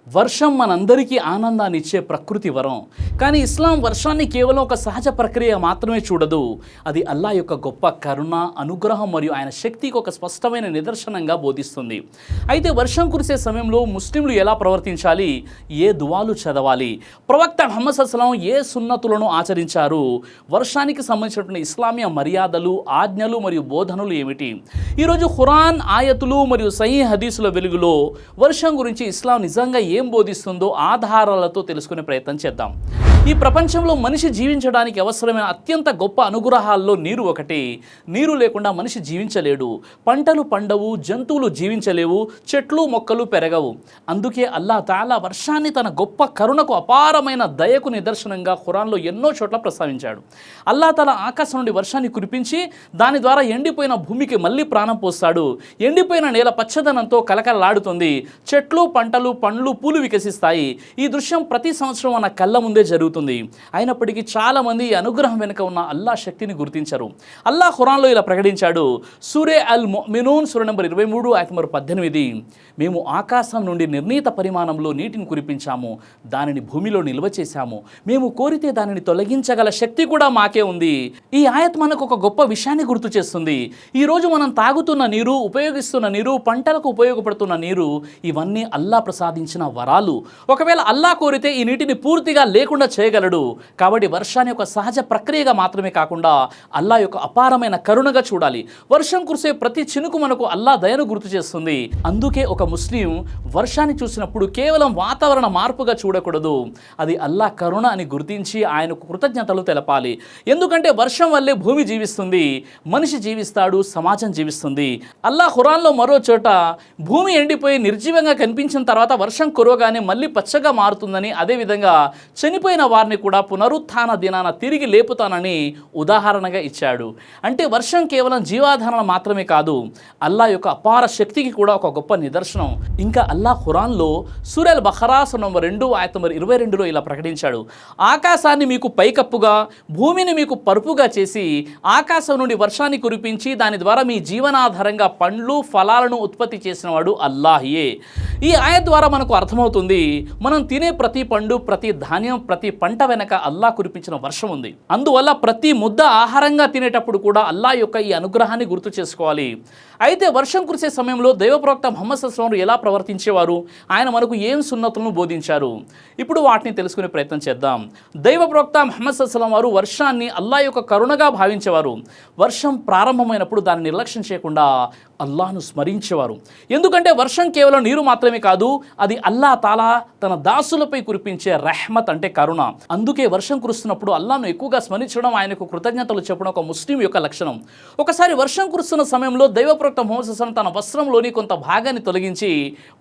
వర్షం మనందరికీ ఆనందాన్ని ఇచ్చే ప్రకృతి వరం. కానీ ఇస్లాం వర్షాన్ని కేవలం ఒక సహజ ప్రక్రియ మాత్రమే చూడదు. అది అల్లా యొక్క గొప్ప కరుణ, అనుగ్రహం మరియు ఆయన శక్తికి ఒక స్పష్టమైన నిదర్శనంగా బోధిస్తుంది. అయితే వర్షం కురిసే సమయంలో ముస్లింలు ఎలా ప్రవర్తించాలి, ఏ దువాలు చదవాలి, ప్రవక్త ముహమ్మద్ సల్లల్లాహు ఏ సున్నతులను ఆచరించారు, వర్షానికి సంబంధించినటువంటి ఇస్లామీయ మర్యాదలు, ఆజ్ఞలు మరియు బోధనలు ఏమిటి, ఈరోజు ఖురాన్ ఆయతులు మరియు సహీహ్ హదీసుల వెలుగులో వర్షం గురించి ఇస్లాం నిజంగా ఏం బోధిస్తుందో ఆధారాలతో తెలుసుకునే ప్రయత్నం చేద్దాం. ఈ ప్రపంచంలో మనిషి జీవించడానికి అవసరమైన అత్యంత గొప్ప అనుగ్రహాల్లో నీరు ఒకటి. నీరు లేకుండా మనిషి జీవించలేడు. పంటలు పండవు, జంతువులు జీవించలేవు, చెట్లు మొక్కలు పెరగవు. అందుకే అల్లాహ్ తాలా వర్షాన్ని తన గొప్ప కరుణకు, అపారమైన దయకు నిదర్శనంగా ఖురాన్లో ఎన్నో చోట్ల ప్రస్తావించాడు. అల్లాహ్ తాలా ఆకాశం నుండి వర్షాన్ని కురిపించి దాని ద్వారా ఎండిపోయిన భూమికి మళ్ళీ ప్రాణం పోస్తాడు. ఎండిపోయిన నేల పచ్చదనంతో కలకలలాడుతుంది. చెట్లు, పంటలు, పండ్లు, పూలు వికసిస్తాయి. ఈ దృశ్యం ప్రతి సంవత్సరం మన కళ్ళ ముందే జరుగుతుంది. అయినప్పటికీ చాలామంది ఈ అనుగ్రహం వెనుక ఉన్న అల్లాహ్ శక్తిని గుర్తించరు. అల్లాహ్ ఖురాన్లో ఇలా ప్రకటించాడు. సూరే అల్ ముమినూన్ సూర నంబర్ 23 ఆయత నంబర్ 18, మేము ఆకాశం నుండి నిర్ణీత పరిమాణంలో నీటిని కురిపించాము, దానిని భూమిలో నిల్వ చేశాము, మేము కోరితే దానిని తొలగించగల శక్తి కూడా మాకే ఉంది. ఈ ఆయత్ మనకు ఒక గొప్ప విషయాన్ని గుర్తు చేస్తుంది. ఈరోజు మనం తాగుతున్న నీరు, ఉపయోగిస్తున్న నీరు, పంటలకు ఉపయోగపడుతున్న నీరు, ఇవన్నీ అల్లాహ్ ప్రసాదించిన వరాలు. ఒకవేళ అల్లాహ్ కోరితే ఈ నీటిని పూర్తిగా లేకుండా చేయగలడు. కాబట్టి వర్షాన్ని ఒక సహజ ప్రక్రియగా మాత్రమే కాకుండా అల్లాహ్ యొక్క అపారమైన కరుణగా చూడాలి. వర్షం కురిసే ప్రతి చినుకు మనకు అల్లాహ్ దయను గుర్తు చేస్తుంది. అందుకే ఒక ముస్లిం వర్షాన్ని చూసినప్పుడు కేవలం వాతావరణ మార్పుగా చూడకూడదు, అది అల్లాహ్ కరుణ అని గుర్తించి ఆయనకు కృతజ్ఞతలు తెలపాలి. ఎందుకంటే వర్షం వల్లే భూమి జీవిస్తుంది, మనిషి జీవిస్తాడు, సమాజం జీవిస్తుంది. అల్లాహ్ ఖురాన్లో మరో చోట భూమి ఎండిపోయి నిర్జీవంగా కనిపించిన తర్వాత వర్షం కురవగానే మళ్ళీ పచ్చగా మారుతుందని, అదేవిధంగా చనిపోయిన వారిని కూడా పునరుత్థాన దినాన తిరిగి లేపుతానని ఉదాహరణగా ఇచ్చాడు. అంటే వర్షం కేవలం జీవాధారణ మాత్రమే కాదు, అల్లాహ్ యొక్క అపార శక్తికి కూడా ఒక గొప్ప నిదర్శనం. ఇంకా అల్లాహ్ ఖురాన్లో సూరా అల్ బఖరా సూర నంబర్ 2 ఆయత నంబర్ 22లో ఇలా ప్రకటించాడు. ఆకాశాన్ని మీకు పైకప్పుగా, భూమిని మీకు పరుపుగా చేసి ఆకాశం నుండి వర్షాన్ని కురిపించి దాని ద్వారా మీ జీవనాధారంగా పండ్లు, ఫలాలను ఉత్పత్తి చేసిన వాడు అల్లాహే. ఈ ఆయత్ ద్వారా మనకు అర్థమవుతుంది, మనం తినే ప్రతి పండు, ప్రతి ధాన్యం, ప్రతి పంట వెనక అల్లాహ్ కురిపించిన వర్షం ఉంది. అందువల్ల ప్రతి ముద్ద ఆహారంగా తినేటప్పుడు కూడా అల్లాహ్ యొక్క ఈ అనుగ్రహాన్ని గుర్తు చేసుకోవాలి. అయితే వర్షం కురిసే సమయంలో దైవ ప్రవక్త ముహమ్మద్ సల్లల్లాహు అలైహి వసల్లం ఎలా ప్రవర్తించేవారు, ఆయన మనకు ఏం సున్నతులను బోధించారు, ఇప్పుడు వాటిని తెలుసుకునే ప్రయత్నం చేద్దాం. దైవ ప్రవక్త ముహమ్మద్ సల్లల్లాహు అలైహి వసల్లం వారు వర్షాన్ని అల్లాహ్ యొక్క కరుణగా భావించేవారు. వర్షం ప్రారంభమైనప్పుడు దాన్ని నిర్లక్ష్యం చేయకుండా అల్లాహ్ను స్మరించేవారు. ఎందుకంటే వర్షం కేవలం నీరు మాత్రమే కాదు, అది అల్లాహ్ తాలా తన దాసులపై కురిపించే రెహ్మత్, అంటే కరుణ. అందుకే వర్షం కురుస్తున్నప్పుడు అల్లాహ్ను ఎక్కువగా స్మరించడం, ఆయనకు కృతజ్ఞతలు చెప్పడం ఒక ముస్లిం యొక్క లక్షణం. ఒకసారి వర్షం కురుస్తున్న సమయంలో దైవ ప్రవక్త ముహమ్మద్ సల్లల్లాహు అలైహి వసల్లం తన వస్త్రంలోని కొంత భాగాన్ని తొలగించి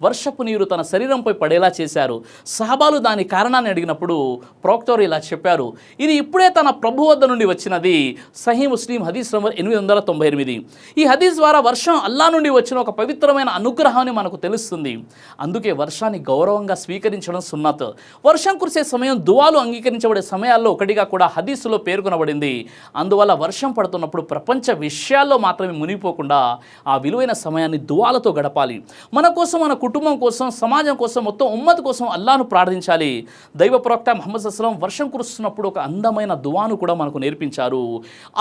వర్షపు నీరు తన శరీరంపై పడేలా చేశారు. సహబాలు దాని కారణాన్ని అడిగినప్పుడు ప్రవక్త వారు ఇలా చెప్పారు, ఇది ఇప్పుడే తన ప్రభు వద్ద నుండి వచ్చినది. సహీ ముస్లిం హదీస్ నంబర్ 898. ఈ హదీస్ ద్వారా వర్షం అల్లాహ్ నుండి వచ్చిన ఒక పవిత్రమైన అనుగ్రహాన్ని మనకు తెలుస్తుంది. అందుకే వర్షాన్ని గౌరవంగా స్వీకరించడం సున్నత్. వర్షం కురిసే సమయం దువాలు అంగీకరించబడే సమయాల్లో ఒకటిగా కూడా హదీసులో పేర్కొనబడింది. అందువల్ల వర్షం పడుతున్నప్పుడు ప్రపంచ విషయాల్లో మాత్రమే మునిగిపోకుండా ఆ విలువైన సమయాన్ని దువాలతో గడపాలి. మన కోసం, మన కుటుంబం కోసం, సమాజం కోసం, మొత్తం ఉమ్మత్ కోసం అల్లాహ్ను ప్రార్థించాలి. దైవ ప్రవక్త ముహమ్మద్ సల్లల్లాహు అలైహి వసల్లం వర్షం కురుస్తున్నప్పుడు ఒక అందమైన దువాను కూడా మనకు నేర్పించారు.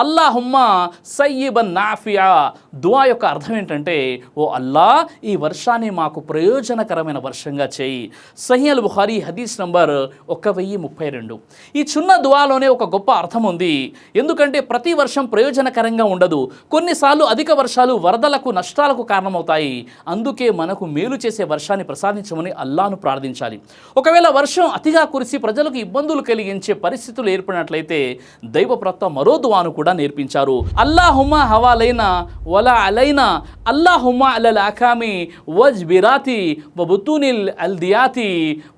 అల్లాహుమ్మా సయ్యిబన్ నాఫియా. దువా యొక్క అర్థం ఏంటంటే, ఓ అల్లాహ్, ఈ వర్షాన్ని మాకు ప్రయోజనకరమైన వర్షంగా చేయి. సహీ అల్ బుఖారీ హదీస్ నంబర్ 1032. ఈ చిన్న దువాలోనే ఒక గొప్ప అర్థం ఉంది. ఎందుకంటే ప్రతి వర్షం ప్రయోజనకరంగా ఉండదు. కొన్నిసార్లు అధిక వర్షాలు వరదలకు, నష్టాలకు కారణమవుతాయి. అందుకే మనకు మేలు చేసే వర్షాన్ని ప్రసాదించమని అల్లాహ్ను ప్రార్థించాలి. ఒకవేళ వర్షం అతిగా కురిసి ప్రజలకు ఇబ్బందులు కలిగించే పరిస్థితులు ఏర్పడినట్లయితే దైవ ప్రవక్త మరో దువాను కూడా నేర్పించారు. అల్లాహుమ్మా హవాలైనా వలా అలైనా, అల్లాహుమ్మా అలల్ అకామి వజ్బిరాతి వబుతూనిల్ అల్దియాతి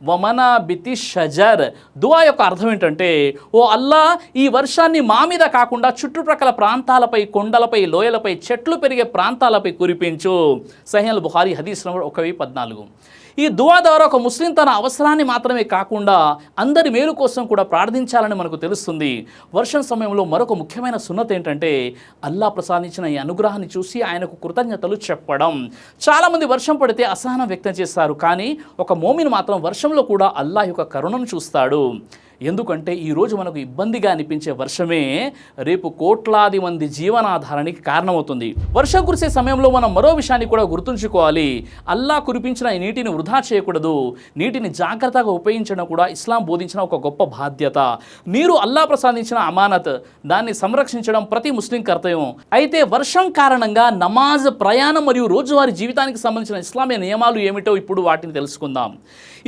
వమనా బితి షజర్. దువా యొక్క అర్థం ఏంటంటే, ఓ అల్లాహ్, ఈ వర్షాన్ని మా మీద కాకుండా చుట్టుప్రక్కల ప్రాంతాలపై, కొండలపై, లోయలపై, చెట్లు పెరిగే ప్రాంతాలపై కురిపించు. సహీ అల్ బుఖారీ హదీస్ నంబర్ 1014. ఈ దువా ద్వారా ఒక ముస్లిం తన అవసరాన్ని మాత్రమే కాకుండా అందరి మేలు కోసం కూడా ప్రార్థించాలని మనకు తెలుస్తుంది. వర్షం సమయంలో మరొక ముఖ్యమైన సున్నత ఏంటంటే అల్లా ప్రసాదించిన ఈ అనుగ్రహాన్ని చూసి ఆయనకు కృతజ్ఞతలు చెప్పడం. చాలామంది వర్షం పడితే అసహనం వ్యక్తం చేస్తారు, కానీ ఒక మోమిన్ మాత్రం వర్షంలో కూడా అల్లా యొక్క కరుణను చూస్తాడు. ఎందుకంటే ఈరోజు మనకు ఇబ్బందిగా అనిపించే వర్షమే రేపు కోట్లాది మంది జీవనాధారానికి కారణమవుతుంది. వర్షం కురిసే సమయంలో మనం మరో విషయాన్ని కూడా గుర్తుంచుకోవాలి. అల్లా కురిపించిన ఈ నీటిని వృధా చేయకూడదు. నీటిని జాగ్రత్తగా ఉపయోగించడం కూడా ఇస్లాం బోధించిన ఒక గొప్ప బాధ్యత. నీరు అల్లా ప్రసాదించిన అమానత్, దాన్ని సంరక్షించడం ప్రతి ముస్లిం కర్తవ్యం. అయితే వర్షం కారణంగా నమాజ్, ప్రయాణం మరియు రోజువారీ జీవితానికి సంబంధించిన ఇస్లామీయ నియమాలు ఏమిటో ఇప్పుడు వాటిని తెలుసుకుందాం.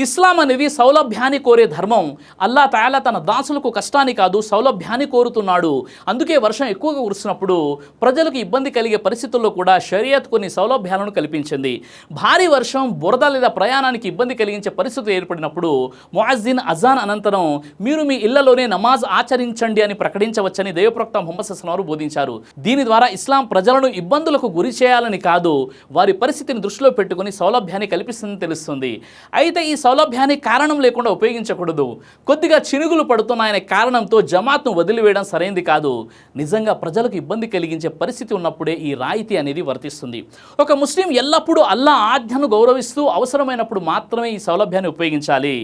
ఇస్లాం అనేది సౌలభ్యాన్ని కోరే ధర్మం. అల్లా తాలా తన దాసులకు కష్టాన్ని కాదు, సౌలభ్యాన్ని కోరుతున్నాడు. అందుకే వర్షం ఎక్కువగా కురిసినప్పుడు ప్రజలకు ఇబ్బంది కలిగే పరిస్థితుల్లో కూడా షరియత్ కొన్ని సౌలభ్యాలను కల్పించింది. భారీ వర్షం, బురద లేదా ప్రయాణానికి ఇబ్బంది కలిగించే పరిస్థితులు ఏర్పడినప్పుడు ముఅజ్జిన్ అజాన్ అనంతరం మీరు మీ ఇళ్లలోనే నమాజ్ ఆచరించండి అని ప్రకటించవచ్చని దైవప్రవక్త ముహమ్మద్ సల్లల్లాహు అలైహి వసల్లం బోధించారు. దీని ద్వారా ఇస్లాం ప్రజలను ఇబ్బందులకు గురి చేయాలని కాదు, వారి పరిస్థితిని దృష్టిలో పెట్టుకుని సౌలభ్యాన్ని కల్పిస్తుందని తెలుస్తుంది. అయితే ఈ సౌలభ్యాన్ని కారణం లేకుండా ఉపయోగించకూడదు. కొద్దిగా చినుగులు పడుతున్నాయనే కారణంతో జమాత్ను వదిలివేయడం సరైంది కాదు. నిజంగా ప్రజలకు ఇబ్బంది కలిగించే పరిస్థితి ఉన్నప్పుడే ఈ రాయితీ అనేది వర్తిస్తుంది. ఒక ముస్లిం ఎల్లప్పుడూ అల్లా ఆజ్ఞను గౌరవిస్తూ అవసరమైనప్పుడు మాత్రమే ఈ సౌలభ్యాన్ని ఉపయోగించాలి.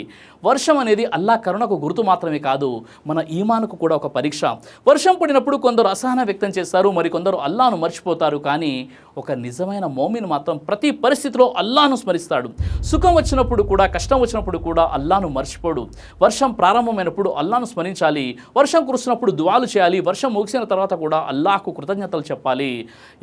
వర్షం అనేది అల్లా కరుణకు గుర్తు మాత్రమే కాదు, మన ఈమానుకు కూడా ఒక పరీక్ష. వర్షం పడినప్పుడు కొందరు అసహనం వ్యక్తం చేస్తారు, మరికొందరు అల్లాను మర్చిపోతారు. కానీ ఒక నిజమైన మోమిన్ మాత్రం ప్రతి పరిస్థితిలో అల్లాను స్మరిస్తాడు. సుఖం వచ్చినప్పుడు కూడా, కష్టం వచ్చినప్పుడు కూడా అల్లాను మర్చిపోడు. వర్షం ప్రారంభమైనప్పుడు అల్లాను స్మరించాలి. వర్షం కురుస్తున్నప్పుడు దువాలు చేయాలి. వర్షం ముగిసిన తర్వాత కూడా అల్లాహకు కృతజ్ఞతలు చెప్పాలి.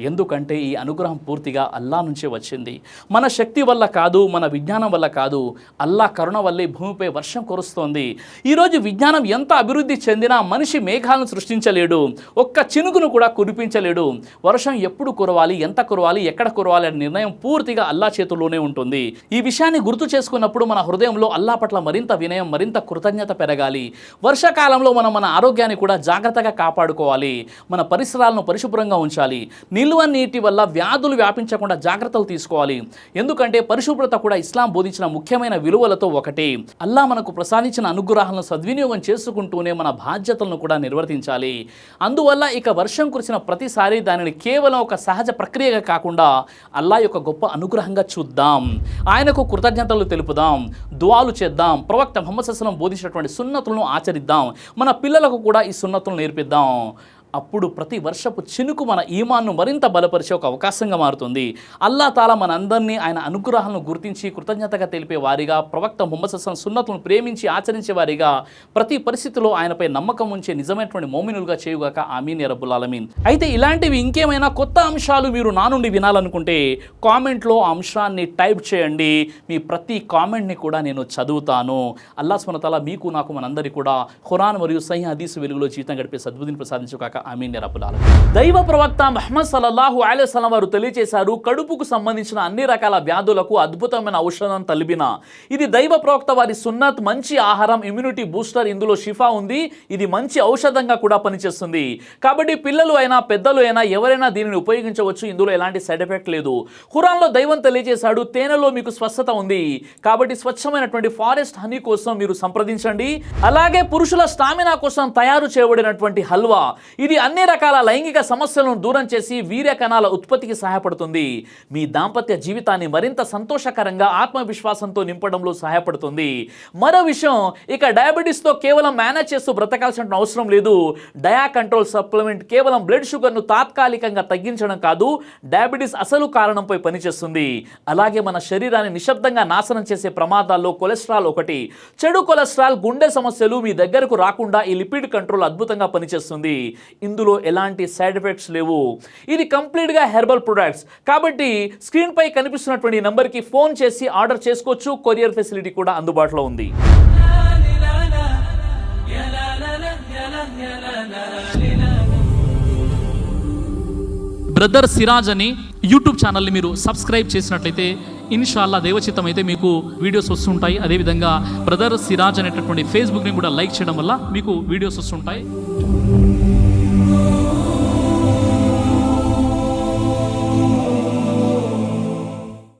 ఎందుకంటే ఈ అనుగ్రహం పూర్తిగా అల్లా నుంచే వచ్చింది. మన శక్తి వల్ల కాదు, మన విజ్ఞానం వల్ల కాదు, అల్లా కరుణ వల్లే భూమిపై వర్షం కురుస్తోంది. ఈరోజు విజ్ఞానం ఎంత అభివృద్ధి చెందినా మనిషి మేఘాలను సృష్టించలేడు, ఒక్క చినుకును కూడా కురిపించలేడు. వర్షం ఎప్పుడు కురవాలి, ఎంత కురవాలి, ఎక్కడ కురవాలి అనే నిర్ణయం పూర్తిగా అల్లా చేతుల్లోనే ఉంటుంది. ఈ విషయాన్ని గుర్తు చేసుకున్నప్పుడు మన హృదయంలో అల్లా పట్ల మరింత వినయం, మరింత కృతజ్ఞత పెరగాలి. వర్షాకాలంలో మనం మన ఆరోగ్యాన్ని కూడా జాగ్రత్తగా కాపాడుకోవాలి. మన పరిసరాలను పరిశుభ్రంగా ఉంచాలి. నిల్వ నీటి వల్ల వ్యాధులు వ్యాపించకుండా జాగ్రత్తలు తీసుకోవాలి. ఎందుకంటే పరిశుభ్రత కూడా ఇస్లాం బోధించిన ముఖ్యమైన విలువలతో ఒకటి. అల్లా మనకు ప్రసాదించిన అనుగ్రహాలను సద్వినియోగం చేసుకుంటూనే మన బాధ్యతలను కూడా నిర్వర్తించాలి. అందువల్ల ఇక వర్షం కురిసిన ప్రతిసారి దానిని కేవలం ఒక సహజ ప్రక్రియగా కాకుండా అల్లా యొక్క గొప్ప అనుగ్రహంగా చూద్దాం. ఆయనకు కృతజ్ఞతలు తెలుపుదాం, దువాలు చేద్దాం, ప్రవక్త ముహమ్మద్ సల్లల్లాహు అలైహి వసల్లం బోధించినటువంటి సున్నతులను ఆచరిద్దాం. మన పిల్లలకు కూడా ఈ సున్నతులను నేర్పిద్దాం. అప్పుడు ప్రతి వర్షపు చినుకు మన ఈమాన్ను మరింత బలపరిచే ఒక అవకాశంగా మారుతుంది. అల్లా తాలా మనందరినీ ఆయన అనుగ్రహాలను గుర్తించి కృతజ్ఞతగా తెలిపే వారిగా, ప్రవక్త ముహమ్మద్ సల్లల్లాహు అలైహి వసల్లం సున్నతులను ప్రేమించి ఆచరించే వారిగా, ప్రతి పరిస్థితిలో ఆయనపై నమ్మకం ఉంచే నిజమైనటువంటి మోమినులుగా చేయుగాక. ఆమీన్ యా రబ్బుల్ ఆలమీన్. అయితే ఇలాంటివి ఇంకేమైనా కొత్త అంశాలు మీరు నా నుండి వినాలనుకుంటే కామెంట్లో ఆ అంశాన్ని టైప్ చేయండి. మీ ప్రతి కామెంట్ని కూడా నేను చదువుతాను. అల్లాహ్ సుబ్హానహు వ తఆలా మీకు, నాకు, మనందరికీ కూడా ఖురాన్ మరియు సహీహ్ హదీస్ వెలుగులో జీవితం గడిపే సద్బుద్ధిని ప్రసాదించుగాక. ఆమీన్ యా రబ్బుల్ ఆలమీన్. దైవ ప్రవక్త ముహమ్మద్ సల్లల్లాహు అలైహి వసల్లం వారు తెలియజేశారు, కడుపుకు సంబంధించిన అన్ని రకాల వ్యాధులకు అద్భుతమైన ఔషధం తలిబిన. ఇది దైవ ప్రవక్త వారి సున్నత్. మంచి ఆహారం, ఇమ్యూనిటీ బూస్టర్, ఇందులో షిఫా ఉంది. ఇది మంచి ఔషధంగా కూడా పనిచేస్తుంది. కాబట్టి పిల్లలు అయినా, పెద్దలు అయినా ఎవరైనా దీనిని ఉపయోగించవచ్చు. ఇందులో ఎలాంటి సైడ్ ఎఫెక్ట్ లేదు. ఖురాన్లో దైవం తెలియజేశాడు, తేనెలో మీకు స్వస్థత ఉంది. కాబట్టి స్వచ్ఛమైనటువంటి ఫారెస్ట్ హనీ కోసం మీరు సంప్రదించండి. అలాగే పురుషుల స్టామినా కోసం తయారు చేయబడినటువంటి హల్వా, ఇది అన్ని రకాల లైంగిక సమస్యలను దూరం చేసి వీర్య కణాల ఉత్పత్తికి సహాయపడుతుంది. మీ దాంపత్య జీవితాన్ని మరింత సంతోషకరంగా, ఆత్మవిశ్వాసంతో నింపడంలో సహాయపడుతుంది. మరో విషయం, ఇక డయాబెటీస్తో కేవలం మేనేజ్ చేస్తూ బ్రతకాల్సిన అవసరం లేదు. డయా కంట్రోల్ సప్లిమెంట్ కేవలం బ్లడ్ షుగర్ను తాత్కాలికంగా తగ్గించడం కాదు, డయాబెటీస్ అసలు కారణంపై పనిచేస్తుంది. అలాగే మన శరీరాన్ని నిశ్శబ్దంగా నాశనం చేసే ప్రమాదాల్లో కొలెస్ట్రాల్ ఒకటి. చెడు కొలెస్ట్రాల్, గుండె సమస్యలు మీ దగ్గరకు రాకుండా ఈ లిపిడ్ కంట్రోల్ అద్భుతంగా పనిచేస్తుంది. ఇందులో ఎలాంటి సైడ్ ఎఫెక్ట్స్ లేవు. ఇది కంప్లీట్గా హెర్బల్ ప్రొడక్ట్స్. కాబట్టి స్క్రీన్ పై కనిపిస్తున్నటువంటి నంబర్కి ఫోన్ చేసి ఆర్డర్ చేసుకోవచ్చు. కొరియర్ ఫెసిలిటీ కూడా అందుబాటులో ఉంది. బ్రదర్ సిరాజ్ అని యూట్యూబ్ ఛానల్ని మీరు సబ్స్క్రైబ్ చేసినట్లయితే ఇన్షాల్లా దేవచిత్తం అయితే మీకు వీడియోస్ వస్తుంటాయి. అదేవిధంగా బ్రదర్ సిరాజ్ అనేటటువంటి ఫేస్బుక్ని కూడా లైక్ చేయడం వల్ల మీకు వీడియోస్ వస్తుంటాయి.